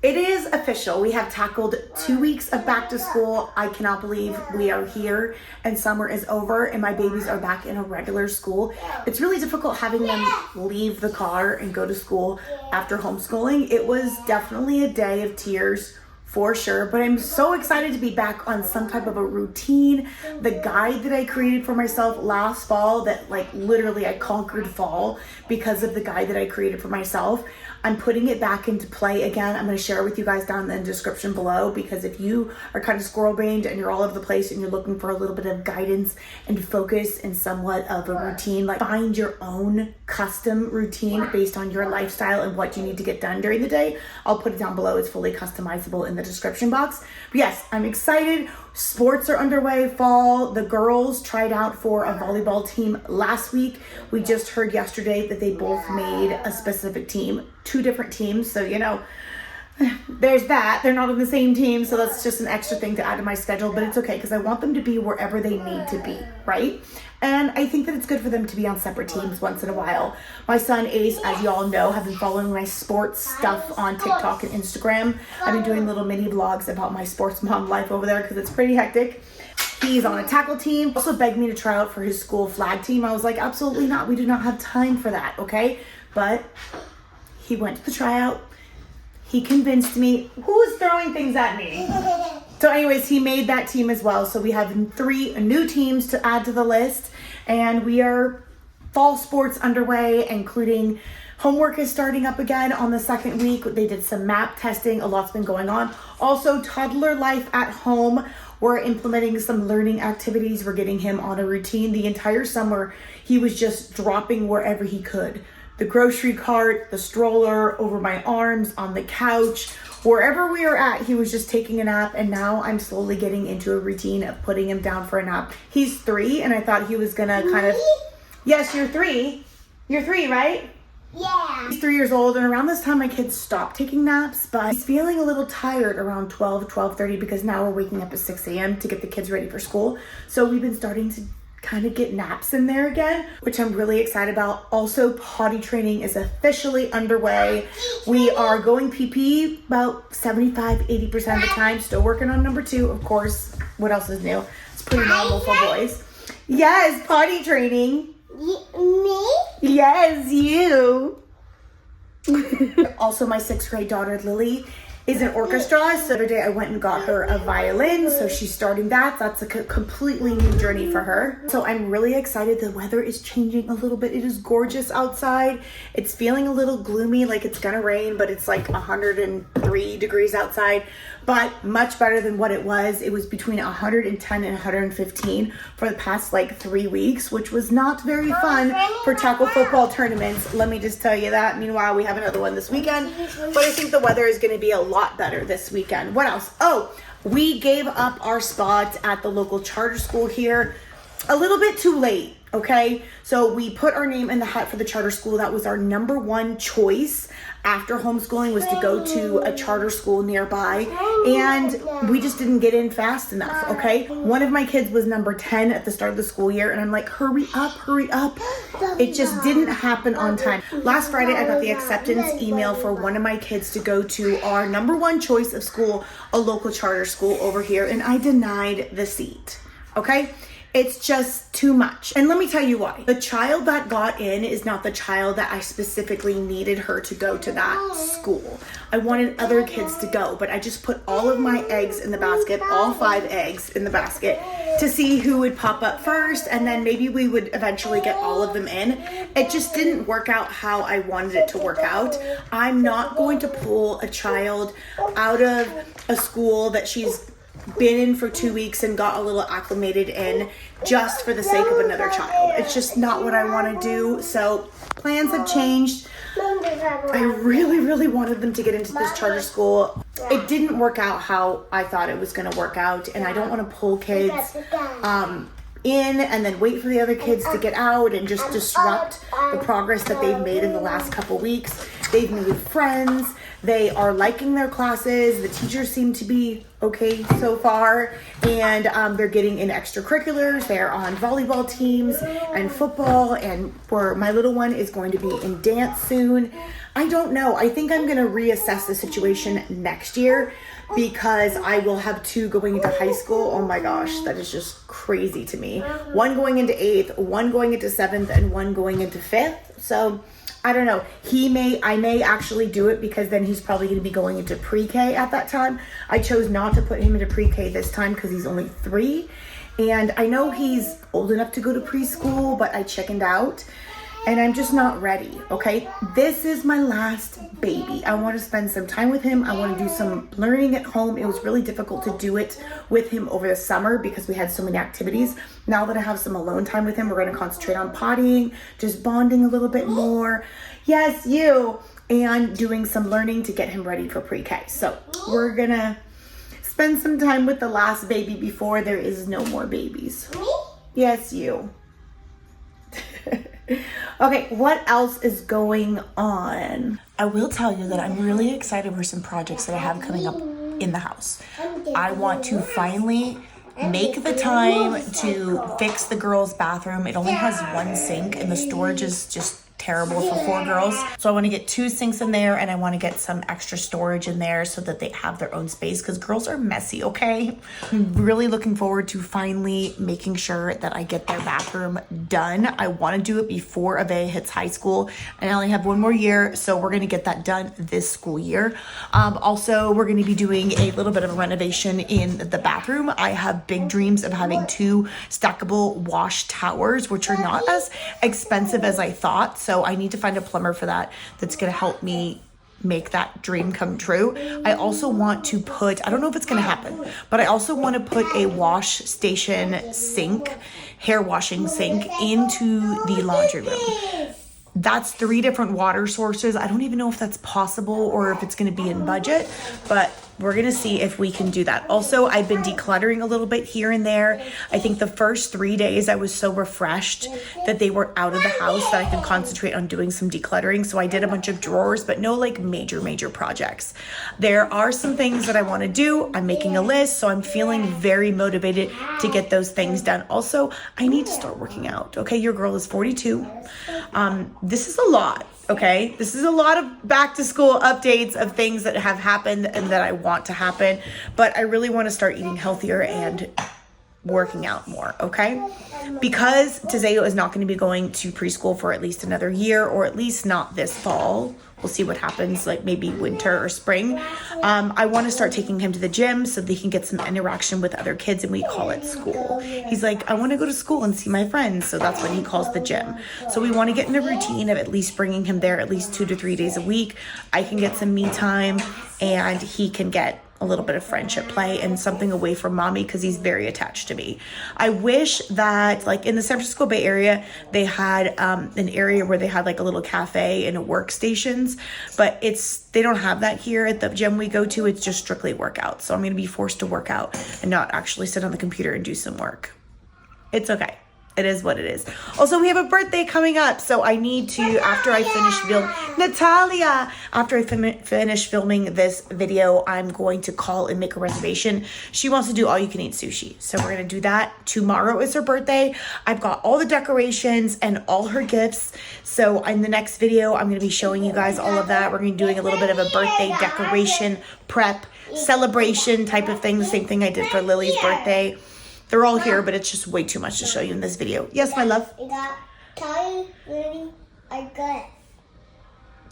It is official. We have tackled 2 weeks of back to school. I cannot believe we are here and summer is over and my babies are back in a regular school. It's really difficult having them leave the car and go to school after homeschooling. It was definitely a day of tears for sure, but I'm so excited to be back on some type of a routine. The guide that I created for myself last fall, that like literally I conquered fall because of the guide that I created for myself, I'm putting it back into play again. I'm going to share it with you guys down in the description below, because if you are kind of squirrel brained and you're all over the place and you're looking for a little bit of guidance and focus and somewhat of a routine, like find your own custom routine based on your lifestyle and what you need to get done during the day, I'll put it down below. It's fully customizable in the description box. But yes, I'm excited. Sports are underway, fall. The girls tried out for a volleyball team last week. We just heard yesterday that they both made a specific team, 2 different teams. So, you know, there's that. They're not on the same team, so that's just an extra thing to add to my schedule, but it's okay because I want them to be wherever they need to be, right? And I think that it's good for them to be on separate teams once in a while. My son Ace, as you all know, have been following my sports stuff on TikTok and Instagram. I've been doing little mini vlogs about my sports mom life over there because it's pretty hectic. He's on a tackle team. Also begged me to try out for his school flag team. I was like, absolutely not. We do not have time for that, okay? But he went to the tryout. He convinced me. Who's throwing things at me? So anyways, he made that team as well. So we have 3 new teams to add to the list. And we are fall sports underway, including homework is starting up again on the 2nd week. They did some map testing. A lot's been going on. Also, toddler life at home. We're implementing some learning activities. We're getting him on a routine. The entire summer, he was just dropping wherever he could. The grocery cart, the stroller, over my arms, on the couch, wherever we were at, he was just taking a nap. And now I'm slowly getting into a routine of putting him down for a nap. He's 3 and I thought he was gonna kind of, yes, you're 3. You're 3, right? Yeah. He's 3 years old, and around this time my kids stopped taking naps, but he's feeling a little tired around 12:30 because now we're waking up at 6 a.m. to get the kids ready for school. So we've been starting to kind of get naps in there again, which I'm really excited about. Also, potty training is officially underway. We are going pee about 75-80% of the time. Still working on number 2, of course. What else is new? It's pretty normal for boys. Yes, potty training. Me? Yes, you. Also, my 6th grade daughter, Lily, is in orchestra. So the other day I went and got her a violin. So she's starting that. That's a completely new journey for her. So I'm really excited. The weather is changing a little bit. It is gorgeous outside. It's feeling a little gloomy, like it's gonna rain, but it's like 103 degrees outside, but much better than what it was. It was between 110 and 115 for the past like 3 weeks, which was not very fun for tackle football tournaments. Let me just tell you that. Meanwhile, we have another one this weekend, but I think the weather is gonna be a lot better this weekend. What else? Oh, we gave up our spot at the local charter school here a little bit too late. Okay, so we put our name in the hat for the charter school. That was our number 1 choice after homeschooling, was to go to a charter school nearby, and we just didn't get in fast enough. Okay, one of my kids was number 10 at the start of the school year, and I'm like, hurry up. It just didn't happen on time. Last Friday, I got the acceptance email for one of my kids to go to our number 1 choice of school, a local charter school over here, and I denied the seat. Okay, it's just too much. And let me tell you why. The child that got in is not the child that I specifically needed her to go to that school. I wanted other kids to go, but I just put all of my eggs in the basket, all 5 eggs in the basket, to see who would pop up first, and then maybe we would eventually get all of them in. It just didn't work out how I wanted it to work out. I'm not going to pull a child out of a school that she's been in for 2 weeks and got a little acclimated in just for the sake of another child. It's just not what I want to do. So plans have changed. I really wanted them to get into this charter school. It didn't work out how I thought it was going to work out, and I don't want to pull kids in and then wait for the other kids to get out and just disrupt the progress that they've made in the last couple weeks. They've made friends. They are liking their classes. The teachers seem to be okay so far, and they're getting in extracurriculars. They're on volleyball teams and football, and for my little one is going to be in dance soon. I don't know. I think I'm going to reassess the situation next year because I will have 2 going into high school. Oh my gosh, that is just crazy to me. 1 going into 8th, 1 going into 7th, and 1 going into 5th. So I don't know. I may actually do it because then he's probably going to be going into pre-K at that time. I chose not to put him into pre-K this time because he's only 3. And I know he's old enough to go to preschool, but I chickened out. And I'm just not ready, okay? This is my last baby. I want to spend some time with him. I want to do some learning at home. It was really difficult to do it with him over the summer because we had so many activities. Now that I have some alone time with him, we're going to concentrate on pottying, just bonding a little bit more. Yes, you. And doing some learning to get him ready for pre-K. So we're going to spend some time with the last baby before there is no more babies. Yes, you. Okay, what else is going on? I will tell you that I'm really excited for some projects that I have coming up in the house. I want to finally make the time to fix the girls' bathroom. It only has 1 sink and the storage is just terrible for 4 girls. So I want to get 2 sinks in there, and I want to get some extra storage in there so that they have their own space because girls are messy, okay? I'm really looking forward to finally making sure that I get their bathroom done. I want to do it before Ave hits high school. I only have 1 more year, so we're going to get that done this school year. Also, we're going to be doing a little bit of a renovation in the bathroom. I have big dreams of having 2 stackable wash towers, which are not as expensive as I thought. So I need to find a plumber for that that's going to help me make that dream come true. I also want to put, I don't know if it's going to happen, but I also want to put a wash station sink, hair washing sink into the laundry room. That's 3 different water sources. I don't even know if that's possible or if it's going to be in budget, but we're going to see if we can do that. Also, I've been decluttering a little bit here and there. I think the first 3 days I was so refreshed that they were out of the house that I could concentrate on doing some decluttering. So I did a bunch of drawers, but no like major projects. There are some things that I want to do. I'm making a list, so I'm feeling very motivated to get those things done. Also, I need to start working out. Okay, your girl is 42. This is a lot. Okay, this is a lot of back to school updates of things that have happened and that I want to happen, but I really want to start eating healthier and working out more, okay? Because Tizeo is not going to be going to preschool for at least another year, or at least not this fall. We'll see what happens, like maybe winter or spring. I want to start taking him to the gym so they can get some interaction with other kids, and we call it school. He's like, I want to go to school and see my friends, so that's what he calls the gym. So we want to get in a routine of at least bringing him there at least 2 to 3 days a week. I can get some me time, and he can get a little bit of friendship play and something away from mommy because he's very attached to me. I wish that like in the San Francisco Bay Area, they had an area where they had like a little cafe and workstations, but they don't have that here at the gym we go to. It's just strictly workout. So I'm going to be forced to work out and not actually sit on the computer and do some work. It's okay. It is what it is. Also, we have a birthday coming up, so I need to, after I finish filming this video, I'm going to call and make a reservation. She wants to do all-you-can-eat sushi, so we're going to do that. Tomorrow is her birthday. I've got all the decorations and all her gifts, so in the next video, I'm going to be showing you guys all of that. We're going to be doing a little bit of a birthday decoration prep celebration type of thing, the same thing I did for Lily's birthday. They're all here, but it's just way too much to show you in this video. Yes, my love? I got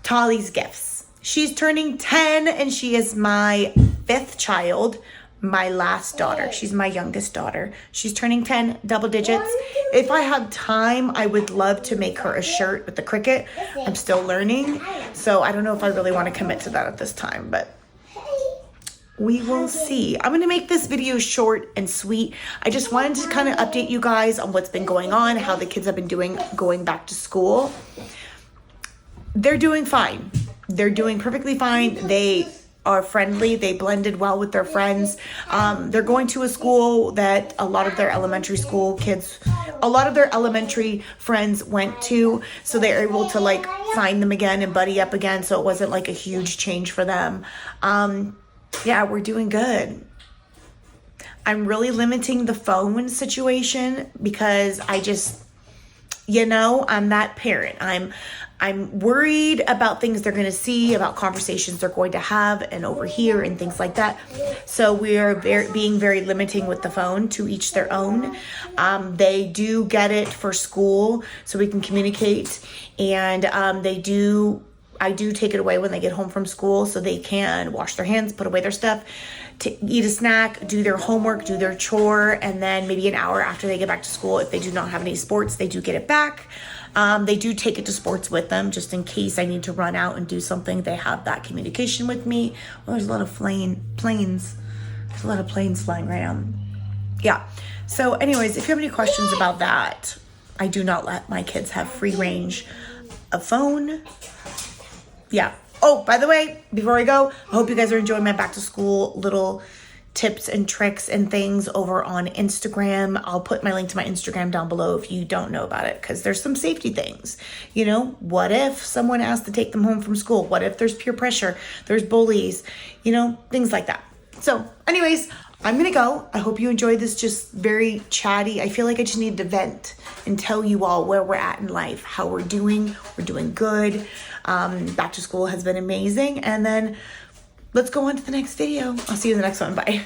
Tali's gifts. She's turning 10, and she is my 5th child, my last daughter. She's my youngest daughter. She's turning 10, double digits. If I have time, I would love to make her a shirt with the cricket. I'm still learning, so I don't know if I really want to commit to that at this time, but we will see. I'm going to make this video short and sweet. I just wanted to kind of update you guys on what's been going on, how the kids have been doing going back to school. They're doing fine. They're doing perfectly fine. They are friendly. They blended well with their friends. They're going to a school that a lot of their elementary friends went to, so they're able to like find them again and buddy up again, so it wasn't like a huge change for them. Yeah, we're doing good. I'm really limiting the phone situation because I just, I'm that parent. I'm worried about things they're going to see, about conversations they're going to have and overhear and things like that. So we are being very limiting with the phone, to each their own. They do get it for school so we can communicate, and I do take it away when they get home from school so they can wash their hands, put away their stuff, to eat a snack, do their homework, do their chore, and then maybe an hour after they get back to school, if they do not have any sports, they do get it back. They do take it to sports with them just in case I need to run out and do something. They have that communication with me. Well, there's a lot of planes. There's a lot of planes flying right now. Yeah. So anyways, if you have any questions about that, I do not let my kids have free range of phone. Yeah. Oh, by the way, before I go, I hope you guys are enjoying my back to school little tips and tricks and things over on Instagram. I'll put my link to my Instagram down below if you don't know about it, because there's some safety things. What if someone asks to take them home from school? What if there's peer pressure? There's bullies, things like that. So anyways, I'm going to go. I hope you enjoyed this, just very chatty. I feel like I just needed to vent and tell you all where we're at in life, how we're doing. We're doing good. Back to school has been amazing. And then let's go on to the next video. I'll see you in the next one. Bye.